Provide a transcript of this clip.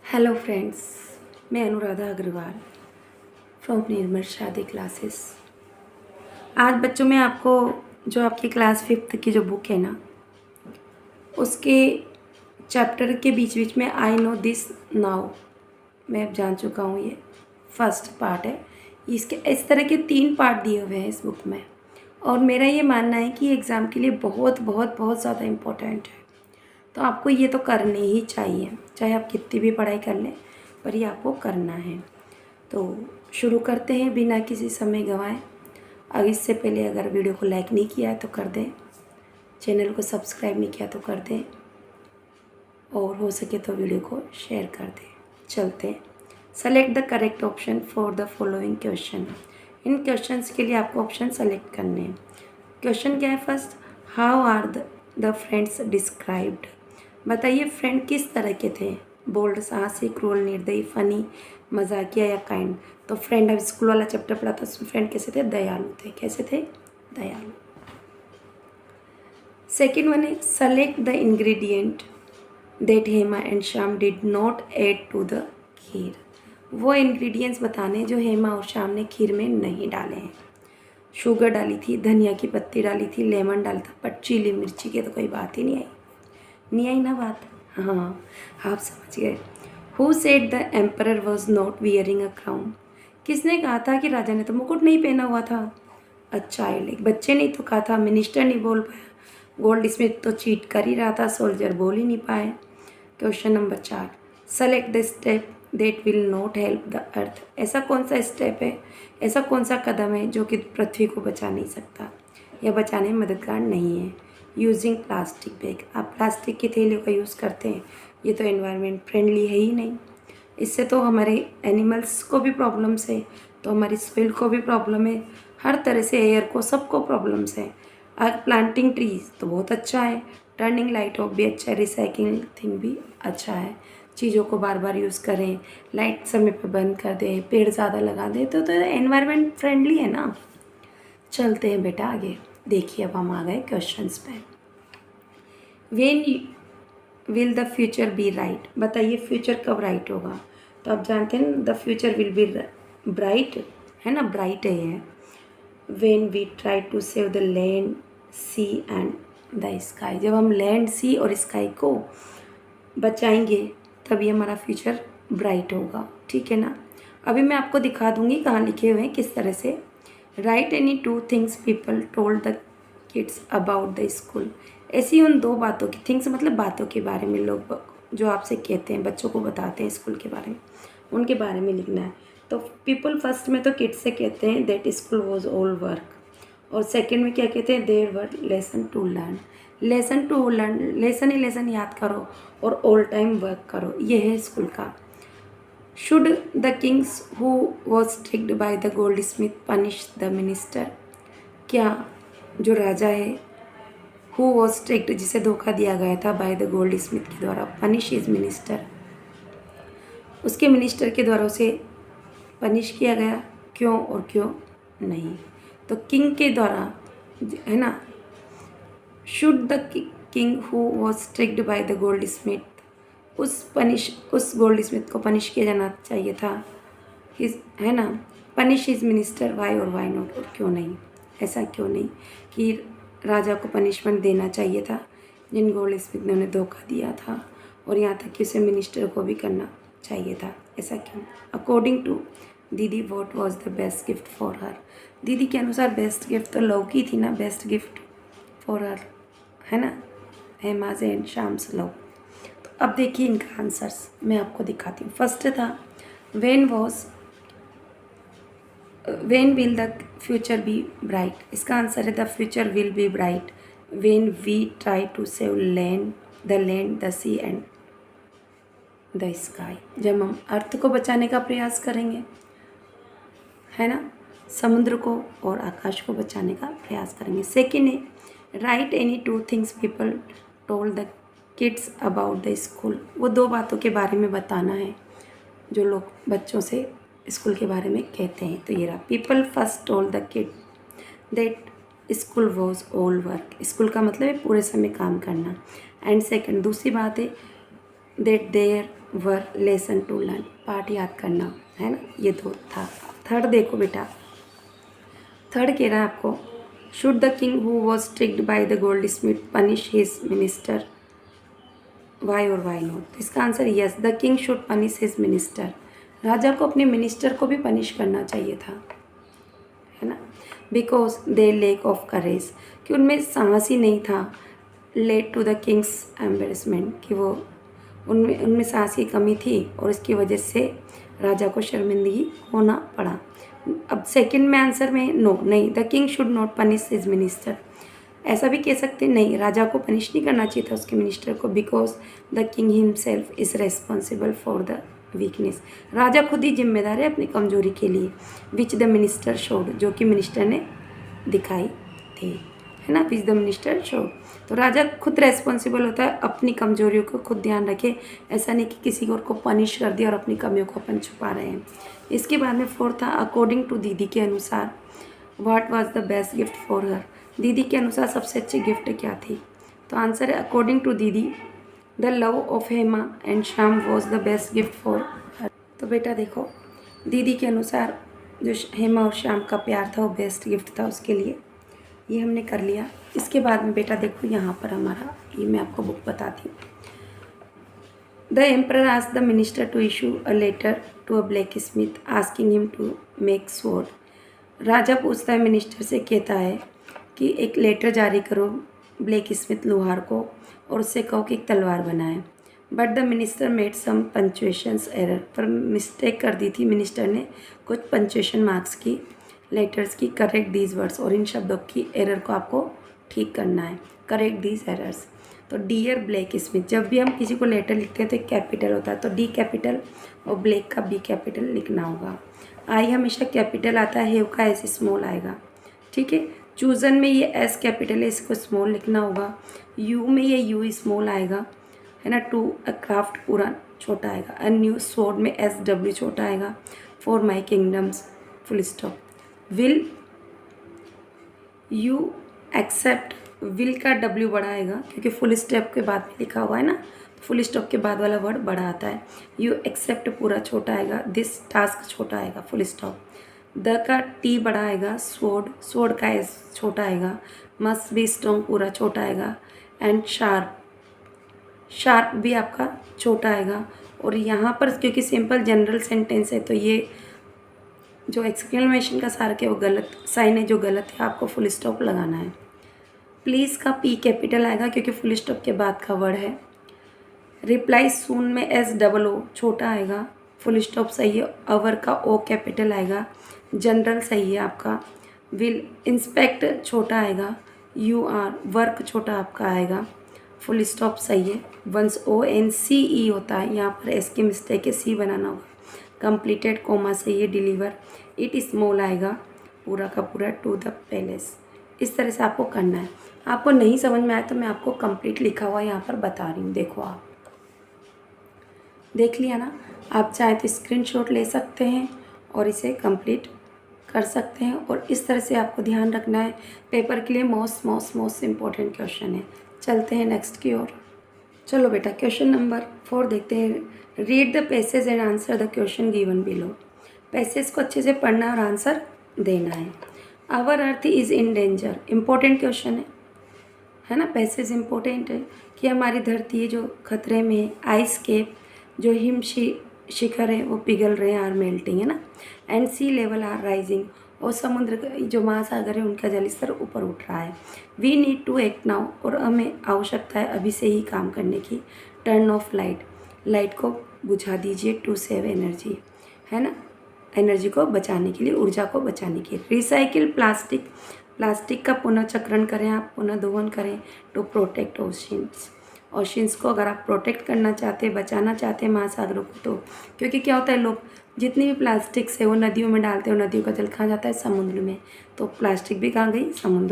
Hello friends, मैं Anuradha Agarwal from निर्मल शादी classes. आज बच्चों में आपको जो आपकी क्लास 5th की जो बुक है ना, उसके चैप्टर के बीच बीच में आई नो दिस नाउ मैं अब जान चुका हूँ। ये फर्स्ट पार्ट है। इसके इस तरह के 3 पार्ट दिए हुए हैं इस बुक में, और मेरा ये मानना है कि एग्ज़ाम के लिए बहुत बहुत बहुत ज़्यादा इम्पोर्टेंट है। तो आपको ये तो करनी ही चाहिए, चाहे आप कितनी भी पढ़ाई कर लें, पर ये आपको करना है। तो शुरू करते हैं बिना किसी समय गंवाए। अब इससे पहले अगर वीडियो को लाइक नहीं किया है तो कर दें, चैनल को सब्सक्राइब नहीं किया तो कर दें, और हो सके तो वीडियो को शेयर कर दें। चलते हैं। Select the correct option for the following question. In questions के लिए आपको ऑप्शन सेलेक्ट करने हैं। क्वेश्चन क्या है? First, how are the friends described. बताइए फ्रेंड किस तरह के थे? बोल्ड, साहसी, क्रूअल, निर्दयी, फनी, मजाकिया या काइंड। तो फ्रेंड, अब स्कूल वाला चैप्टर पढ़ा था, उसमें फ्रेंड कैसे थे? दयालु थे। कैसे थे? दयालु। सेकेंड वन है, select the ingredient that Hema and Shyam did not add to the kheer. वो इंग्रेडिएंट्स बताने जो हेमा और श्याम ने खीर में नहीं डाले हैं। शुगर डाली थी, धनिया की पत्ती डाली थी, लेमन डाला था, पर चिली मिर्ची की तो कोई बात ही नहीं आई ना बात। हाँ, आप समझ गए। Who said the emperor was not wearing a crown. किसने कहा था कि राजा ने तो मुकुट नहीं पहना हुआ था? अ चाइल्ड, एक बच्चे ने तो कहा था। मिनिस्टर नहीं बोल पाया। गोल्ड स्मिथ तो चीट कर ही रहा था, सोल्जर बोल ही नहीं पाए। Question number 4, select the step that will not help the earth. ऐसा कौन सा स्टेप है, ऐसा कौन सा कदम है जो कि पृथ्वी को बचा नहीं सकता या बचाने में मददगार नहीं है? Using plastic bag. आप प्लास्टिक की थैलियों का यूज़ करते हैं, ये तो एनवायरनमेंट फ्रेंडली है ही नहीं। इससे तो हमारे एनिमल्स को भी प्रॉब्लम्स है, तो हमारी सोइल को भी प्रॉब्लम है, हर तरह से एयर को, सबको प्रॉब्लम्स है। प्लांटिंग ट्रीज तो बहुत अच्छा है, टर्निंग लाइट ऑफ भी अच्छा है, रिसाइकिलिंग थिंग भी अच्छा है। चीज़ों को बार बार यूज़ करें, लाइट समय पर बंद कर दें, पेड़ ज़्यादा लगा दें, तो एनवायरनमेंट फ्रेंडली है ना। चलते हैं बेटा आगे। देखिए अब हम आ गए क्वेश्चंस पे। When will the future be right. बताइए फ्यूचर कब राइट होगा? तो आप जानते हैं the future will be bright, है ना, ब्राइट है ये। When we try to save the land, sea and the sky. जब हम लैंड, सी और स्काई को बचाएंगे तभी हमारा फ्यूचर ब्राइट होगा, ठीक है ना। अभी मैं आपको दिखा दूंगी कहाँ लिखे हुए हैं किस तरह से। Right any 2 things people told the kids about the school. ऐसी उन 2 बातों की, थिंग्स मतलब बातों के बारे में, लोग जो आपसे कहते हैं, बच्चों को बताते हैं स्कूल के बारे में, उनके बारे में लिखना है। तो पीपल फर्स्ट में तो किड्स से कहते हैं that school was all work, और सेकंड में क्या कहते हैं? There were lesson to learn. Lesson to learn, lesson ही लेसन याद करो और ऑल टाइम वर्क करो, ये है स्कूल का। Should the Kings who was tricked by the goldsmith punish the minister. क्या जो राजा है हु वॉज ट्रिक्ड, जिसे धोखा दिया गया था, बाय द गोल्ड स्मिथ के द्वारा, पनिश इज मिनिस्टर, उसके मिनिस्टर के द्वारा उसे पनिश किया गया, क्यों और क्यों नहीं? तो किंग के द्वारा, है ना। Should the king who was tricked by the gold Smith, उस गोल्ड स्मिथ को पनिश किया जाना चाहिए था, है ना। पनिश इज मिनिस्टर, वाई और वाई नॉट, और क्यों नहीं? ऐसा क्यों नहीं कि राजा को पनिशमेंट देना चाहिए था जिन गोल्ड स्मिथ ने उन्हें धोखा दिया था, और यहाँ तक कि उसे मिनिस्टर को भी करना चाहिए था, ऐसा क्यों? अकॉर्डिंग टू दीदी, what was the best gift for her. दीदी के अनुसार बेस्ट गिफ्ट तो लव की थी ना, बेस्ट गिफ्ट फॉर हर, है ना, हेमाज एंड शाम्स लव। तो अब देखिए इनका आंसर्स मैं आपको दिखाती हूँ। फर्स्ट था when will the future be bright. इसका आंसर है the future will be bright when we try to save land the sea and the sky. जब हम अर्थ को बचाने का प्रयास करेंगे, है ना, समुद्र को और आकाश को बचाने का प्रयास करेंगे। सेकेंड है right any 2 things people told the kids about the school. वो 2 बातों के बारे में बताना है जो लोग बच्चों से स्कूल के बारे में कहते हैं। तो ये रहा, people first told the kid that school was all work. School का मतलब है पूरे समय काम करना। एंड सेकेंड, दूसरी बात है that there were lesson to learn, पाठ याद करना है ना, ये दो था। थर्ड देखो बेटा, थर्ड कह रहा है आपको, should the king who was tricked by the goldsmith punish his minister, why और वाई नॉट। तो इसका answer yes, the king should punish his minister, राजा को अपने मिनिस्टर को भी पनिश करना चाहिए था, है ना। Because they lack of courage, कि उनमें साहस ही नहीं था, led to the king's embarrassment, कि वो उनमें साहस की कमी थी और इसकी वजह से राजा को शर्मिंदगी होना पड़ा। अब सेकंड में आंसर में नो, नहीं, the king should not punish his minister, ऐसा भी कह सकते नहीं, राजा को पनिश नहीं करना चाहिए था उसके मिनिस्टर को, because the king himself is responsible for the weakness, राजा खुद ही जिम्मेदार है अपनी कमजोरी के लिए, विच द मिनिस्टर शोड, जो कि मिनिस्टर ने दिखाई थी, है ना, विच द मिनिस्टर शोड। तो राजा खुद रेस्पॉन्सिबल होता है, अपनी कमजोरियों को खुद ध्यान रखे, ऐसा नहीं कि किसी और को पनिश कर दिया और अपनी कमियों को अपन छुपा रहे हैं। इसके बाद में फोर्थ था, अकॉर्डिंग टू दीदी के अनुसार what was the best gift for her, दीदी के अनुसार सबसे अच्छी गिफ्ट क्या थी। तो आंसर है अकॉर्डिंग टू दीदी, the love of Hema and Shyam was the best gift for her. तो बेटा देखो, दीदी के अनुसार जो हेमा और श्याम का प्यार था वो बेस्ट गिफ्ट था उसके लिए, ये हमने कर लिया। इसके बाद में बेटा देखो यहाँ पर हमारा, ये मैं आपको बुक बताती हूँ। The emperor asked the minister to issue a letter to a blacksmith asking him to make sword, राजा पूछता है मिनिस्टर से, कहता है कि एक लेटर जारी करो ब्लैक स्मिथ लोहार को और उससे कहो कि एक तलवार बनाए। But the minister made some punctuations error, पर मिस्टेक कर दी थी मिनिस्टर ने कुछ पंचुएशन मार्क्स की लेटर्स की, करेक्ट दीज वर्ड्स, और इन शब्दों की एरर को आपको ठीक करना है, करेक्ट दीज एरर्स। तो डियर ब्लैक स्मिथ, जब भी हम किसी को लेटर लिखते हैं तो एक कैपिटल होता है, तो डी कैपिटल और ब्लैक का बी कैपिटल लिखना होगा। आई हमेशा कैपिटल आता है, हेव का एस स्मॉल आएगा, ठीक है। चूजन में ये एस कैपिटल है, इसको स्मॉल लिखना होगा। यू में ये यू स्मॉल आएगा, है ना। टू अ क्राफ्ट पूरा छोटा आएगा। अ न्यू स्वॉर्ड में एस डब्ल्यू छोटा आएगा। For my kingdoms full stop. Will you accept, will का डब्ल्यू बड़ा आएगा क्योंकि फुल स्टॉप के बाद में लिखा हुआ है ना, फुल स्टॉप के बाद वाला वर्ड बड़ा आता है। यू एक्सेप्ट पूरा छोटा आएगा। दिस टास्क छोटा आएगा, फुल स्टॉप। द का टी बड़ा आएगा। स्वॉर्ड, स्वॉर्ड का एस छोटा आएगा। मस्ट बी स्ट्रॉन्ग पूरा छोटा आएगा। एंड शार्प, शार्प भी आपका छोटा आएगा। और यहाँ पर क्योंकि सिंपल जनरल सेंटेंस है तो ये जो एक्सक्लेमेशन का सार है वो गलत साइन है, जो गलत है आपको फुल स्टॉप लगाना है। प्लीज़ का पी कैपिटल आएगा क्योंकि फुल स्टॉप के बाद का वर्ड है। रिप्लाई सून में एस डबल ओ छोटा आएगा, फुल स्टॉप सही है। अवर का ओ कैपिटल आएगा। जनरल सही है आपका। विल, इंस्पेक्ट छोटा आएगा। यू आर, वर्क छोटा आपका आएगा, फुल स्टॉप सही है। वंस ओ एन सी ई होता है, यहाँ पर एस की मिस्टेक है, सी बनाना होगा। कंप्लीटेड कोमा सही है। डिलीवर, इट स्मॉल आएगा पूरा का पूरा। टू द पैलेस, इस तरह से आपको करना है। आपको नहीं समझ में आया तो मैं आपको कंप्लीट लिखा हुआ यहाँ पर बता रही हूँ। देखो, आप देख लिया ना। आप चाहे तो स्क्रीनशॉट ले सकते हैं और इसे कंप्लीट कर सकते हैं। और इस तरह से आपको ध्यान रखना है, पेपर के लिए मोस्ट इम्पोर्टेंट क्वेश्चन है। चलते हैं नेक्स्ट की ओर। चलो बेटा, क्वेश्चन नंबर 4 देखते हैं। Read the passage and answer the question given below. Passage को अच्छे से पढ़ना और आंसर देना है। Our earth is in danger, important question है ना। पैसेज इम्पोर्टेंट है कि हमारी धरती है जो खतरे में है। आइस केप, जो हिम शिखर है वो पिघल रहे हैं, आर मेल्टिंग, है ना। And sea level are rising, और समुद्र जो महासागर है उनका जलस्तर ऊपर उठ रहा है। We need to act now, और हमें आवश्यकता है अभी से ही काम करने की। टर्न ऑफ लाइट, लाइट को बुझा दीजिए। टू सेव एनर्जी, है ना, एनर्जी को बचाने के लिए, ऊर्जा को बचाने के लिए। रिसाइकिल प्लास्टिक, प्लास्टिक का पुनर्चक्रण करें आप, पुनः दोहन करें। टू प्रोटेक्ट ओशियंस, ओशियंस को अगर आप प्रोटेक्ट करना चाहते हैं, बचाना चाहते हैं महासागरों को, तो क्योंकि क्या होता है, लोग जितनी भी प्लास्टिक्स है वो नदियों में डालते हैं और नदियों का जल कहाँ जाता है, समुद्र में। तो प्लास्टिक भी कहाँ गई, समुद्र